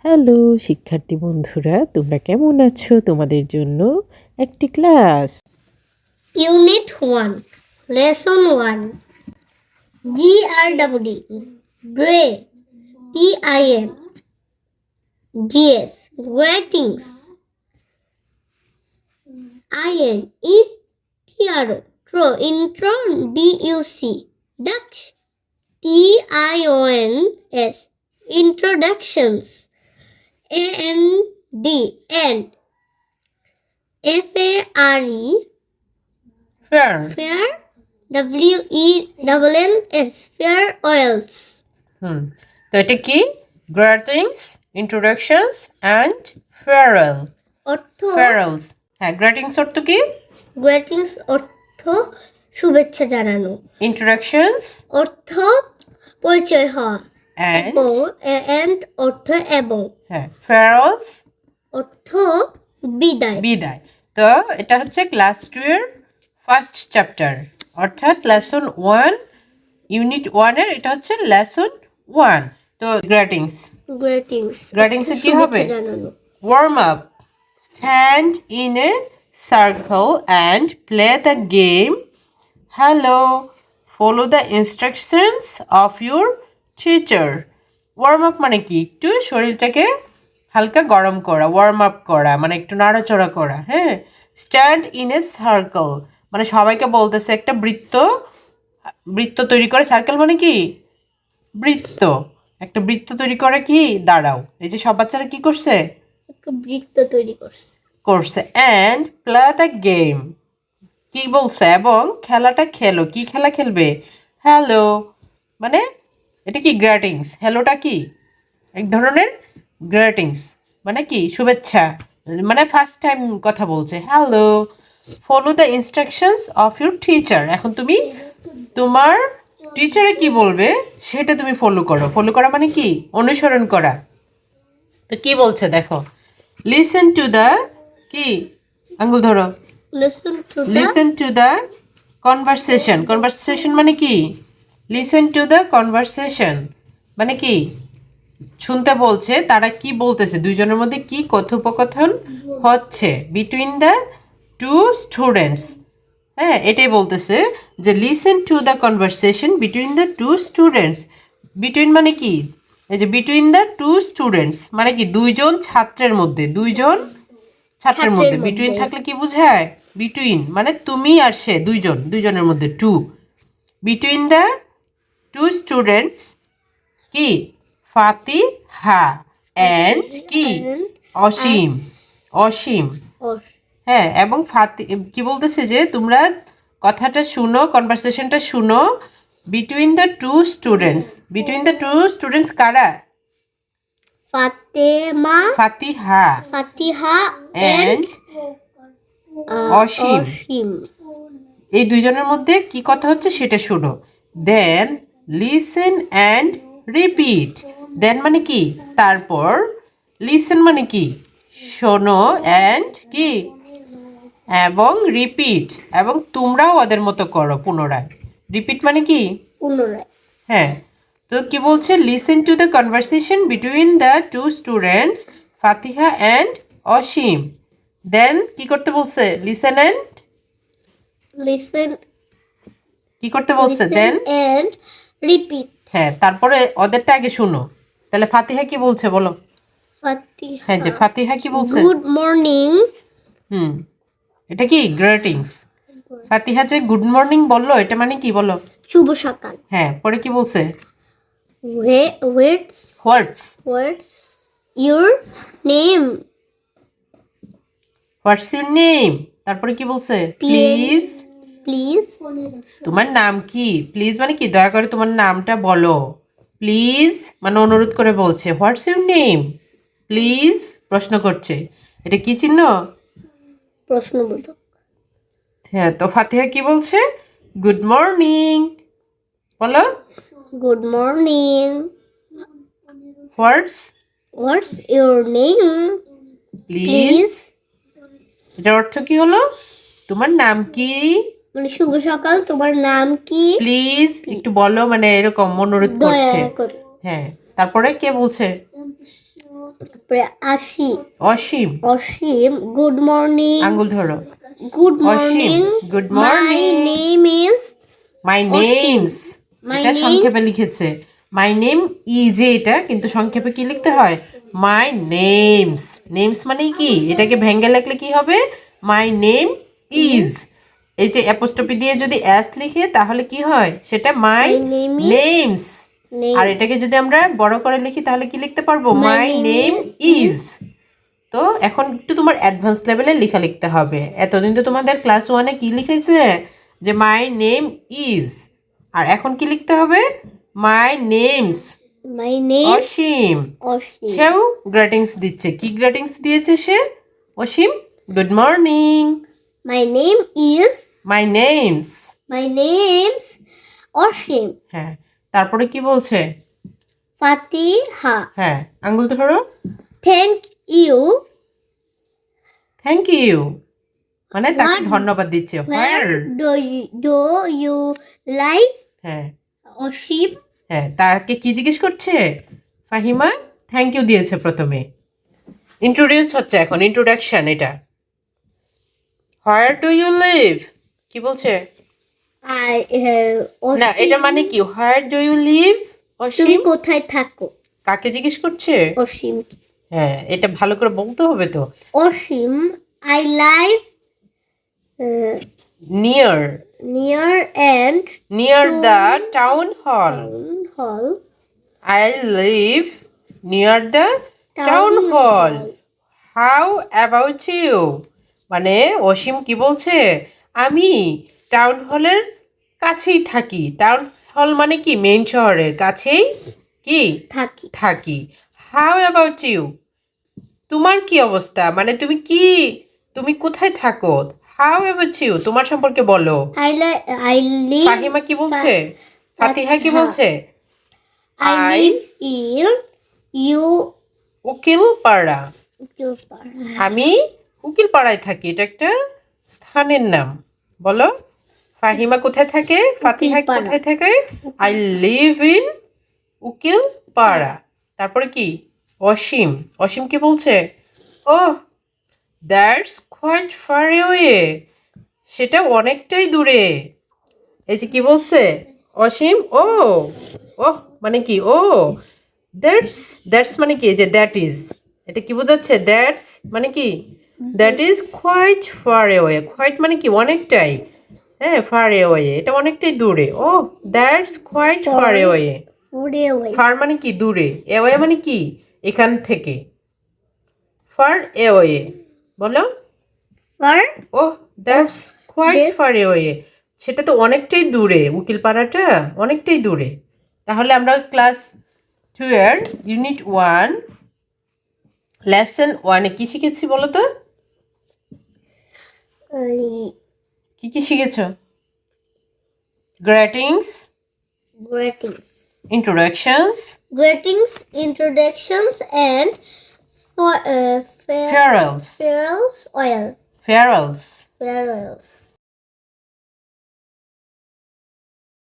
Hello শিক্ষার্থী বন্ধুরা, তোমরা কেমন আছো? তোমাদের জন্য একটি class. Unit 1, Lesson 1. GRWD, Gray, TIN, GS, Greetings, IN, ETRO, Intro, DUC, Dux, TIONS, Introductions, AND, and, FARE, Fair. Fair, WELLS, Fair Oils. তো এটা কি? Greetings, introductions and farewell. অর্থ ফেয়ারওয়েলস। হ্যাঁ, গ্রিটিংস অর্থ কি? গ্রিটিংস অর্থ শুভেচ্ছা জানানো। ইন্ট্রোডাকশনস অর্থ পরিচয় হওয়া। অ্যান্ড অর্থ এবং। হ্যাঁ, ফেয়ারওয়েলস অর্থ বিদায়। বিদায়। তো এটা হচ্ছে ক্লাস 2 এর ফার্স্ট চ্যাপ্টার, অর্থাৎ লেসন 1, ইউনিট 1 এর এটা হচ্ছে লেসন 1। তো গ্রিটিংস গ্রিটিংস এ কি হবে? Warm up, stand in a circle and play the game, hello, follow the instructions of your teacher. Warm up মানে কি? একটু শরীরটাকে হালকা গরম করা, ওয়ার্ম আপ করা মানে একটু নাড়াচড়া করা। হ্যাঁ, স্ট্যান্ড ইন এ সার্কেল মানে সবাইকে বলতেছে একটা বৃত্ত বৃত্ত তৈরি করে। সার্কেল মানে কি? বৃত্ত। একটা বৃত্ত তৈরি করে কি দাঁড়াও। এই যে সব বাচ্চারা কি করছে? একটা বৃত্ত তৈরি করছে। অ্যান্ড প্লে দ্য গেম, কি বলছে? এবং খেলাটা খেলো। কি খেলা খেলবে? হ্যালো, মানে এটা কি? গ্রিটিংস। হ্যালোটা কি? এক ধরনের গ্রিটিংস মানে কি? শুভেচ্ছা, মানে ফার্স্ট টাইম কথা বলছে। Hello, follow the instructions of your teacher. এখন তুমি তোমার টিচারে কি বলবে সেটা তুমি ফলো করো। ফলো করা মানে কি? অনুসরণ করা। তো কি বলছে দেখো, লিসেন টু দ্য, কি আঙ্গুল ধরো, listen to the conversation. Conversation মানে কি? লিসেন টু দ্য কনভারসেশন মানে কি? শুনতে বলছে তারা কি বলতেছে, দুইজনের মধ্যে কি কথোপকথন হচ্ছে বিটুইন দ্য টু স্টুডেন্টস। হ্যাঁ, এটাই বলতেছে যে listen to the conversation between the two students. Between মানে কি? এই যে বিটুইন দ্য টু স্টুডেন্টস মানে কি? দুইজন ছাত্রের মধ্যে, দুইজন ছাত্রের মধ্যে। বিটুইন থাকলে কি বোঝায়? বিটুইন মানে তুমি আর সে, দুইজন, দুইজনের মধ্যে two. Between the two students কি? ফাতিহা অ্যান্ড কি? অসীম। অসীম, হ্যাঁ। এবং কি বলতেছে যে তোমরা কথাটা শুনো, কনভারসেশনটা শুনো between the two students. Between the two students কারা? ফাতিহা অ্যান্ড অসীম। এই দুইজনের মধ্যে কি কথা হচ্ছে সেটা শুনো। Then listen and repeat. Then মানে কি? তারপর। লিসেন মানে কি? শোনো। অ্যান্ড কি? এবং রিপিট, এবং তোমরাও ওদের মতো করো পুনরায়। রিপিট মানে কি? পুনরায়। হ্যাঁ, তো কি বলছে? Listen to the conversation between the two students Fatiha and Asim. Then কি করতে বলছে? লিসেন অ্যান্ড কি করতে বলছে? Then and repeat. হ্যাঁ, তারপরে ওদেরটা আগে শুনো। তাহলে ফাতিহা কি বলছে বলো? হ্যাঁ, যে ফাতিহা কি বলছে? Good morning. এটা কি? গ্রিটিংস। ফাতিহা যে গুড মর্নিং বললো, এটা মানে কি বলো? শুভ সকাল। হ্যাঁ, পরে কি বলছে? What's your name? What's your name? তারপরে কি বলছে? প্লিজ তোমার নাম কি? প্লিজ মানে কি? দয়া করে তোমার নামটা বলো। প্লিজ মানে অনুরোধ করে বলছে। What's your name? প্লিজ প্রশ্ন করছে। এটা কি চিহ্ন? প্রশ্নবোধক। হ্যাঁ, তো ফাতিহা কি বলছে? গুড মর্নিং বলো। Good morning. What's your name? Please. এটার অর্থ কি হলো? তোমার নাম কি? মানে শুভ সকাল, তোমার নাম কি? প্লিজ একটু বলো, মানে এরকম অনুরোধ করছে। হ্যাঁ, তারপরে কে বলছে? তারপরে আসি অসীম অসীম গুড মর্নিং আঙ্গুল ধরো good Asim morning good my morning name is my names My এটা name- সংক্ষেপে লিখেছে মাই নেম ইজ এটা কিন্তু সংক্ষেপে কি লিখতে হয় মাই নেমস নেমস মানে কি এটাকে ভেঙ্গে লিখলে কি হবে মাই নেম ইজ এই যে অ্যাপোস্ট্রফি দিয়ে যদি অ্যাস লিখে তাহলে কি হয় সেটা মাই My name is- names Name. আর এটাকে যদি আমরা বড় করে লিখি তাহলে কি লিখতে পারবো My my name name is তো এখন একটু তোমার অ্যাডভান্স লেভেলে লেখা লিখতে হবে এতদিন তো তোমাদের ক্লাস ওয়ানে কি লিখেছে যে মাই নেম ইজ আর এখন কি লিখতে হবে my names My name Asim Asim সেও গ্রেটিংস দিচ্ছে কি গ্রেটিংস দিয়েছে সে Asim good morning My name is my names My name's Asim হ্যাঁ তারপরে কি বলছে ফাতিহা হ্যাঁ আঙ্গুল ধরো থ্যাংক ইউ থ্যাংক ইউ মানে তাকে What- ধন্যবাদ দিচ্ছে where where do you live হ্যাঁ অসীম হ্যাঁ তাকে কি জিজ্ঞেস করছে ফাহিমা থ্যাংক ইউ দিয়েছে প্রথমে ইন্ট্রোডিউস হচ্ছে এখন ইন্ট্রোডাকশন এটা হোয়ার ডু ইউ লিভ কি বলছে I না এটা মানে কি হোয়ার ডু ইউ লিভ তুমি অসীম কোথায় থাকো কাকে জিজ্ঞেস করছে অসীম হ্যাঁ এটা ভালো করে বলতে হবে তো Asim I live near near and near the town hall town hall I live near the town hall how about you মানে অসীম কি বলছে আমি টাউন হলের কাছেই থাকি টাউন হল মানে কি মেইন শহরের কাছেই কি থাকি থাকি হাউ অ্যাবাউট ইউ তোমার কি অবস্থা মানে তুমি কোথায় থাকো হাউ অ্যাবাউট ইউ তোমার সম্পর্কে বলো I live ফাহিমা কি বলছে ফাতিহা কি বলছে I live in you উকিল পাড়া আমি উকিল পাড়ায় থাকি এটা একটা স্থানের নাম বলো ফাহিমা কোথায় থাকে ফাতিহা উকিলপাড়া। কোথায় থাকে আই লিভ ইন উকিল পাড়া তারপরে কি অসীম অসীম কি বলছে ও দ্যাটস কোয়াইট ফার অ্যাওয়ে সেটা অনেকটাই দূরে এই যে কি বলছে অসীম ও ও মানে কি ও দ্যাটস মানে কি এই যে দ্যাট ইজ এটা কি বোঝাচ্ছে দ্যাটস মানে কি that is quite far away quite মানে কি অনেকটাই হ্যাঁ ফার অ্যাওয়ে এটা অনেকটাই দূরে ও that's quite far away away far মানে কি দূরে অ্যাওয়ে মানে কি এখান থেকে ফার অ্যাওয়ে বলো for ও that's quite this- far away সেটা তো অনেকটাই দূরে উকিলপাড়াটা অনেকটাই দূরে তাহলে আমরা ক্লাস 2 এর ইউনিট 1 লেসন 1 এ কি শিখেছি বলো তো কি কি শিখেছো greetings greetings introductions introductions and for farewells farewells oil farewells farewells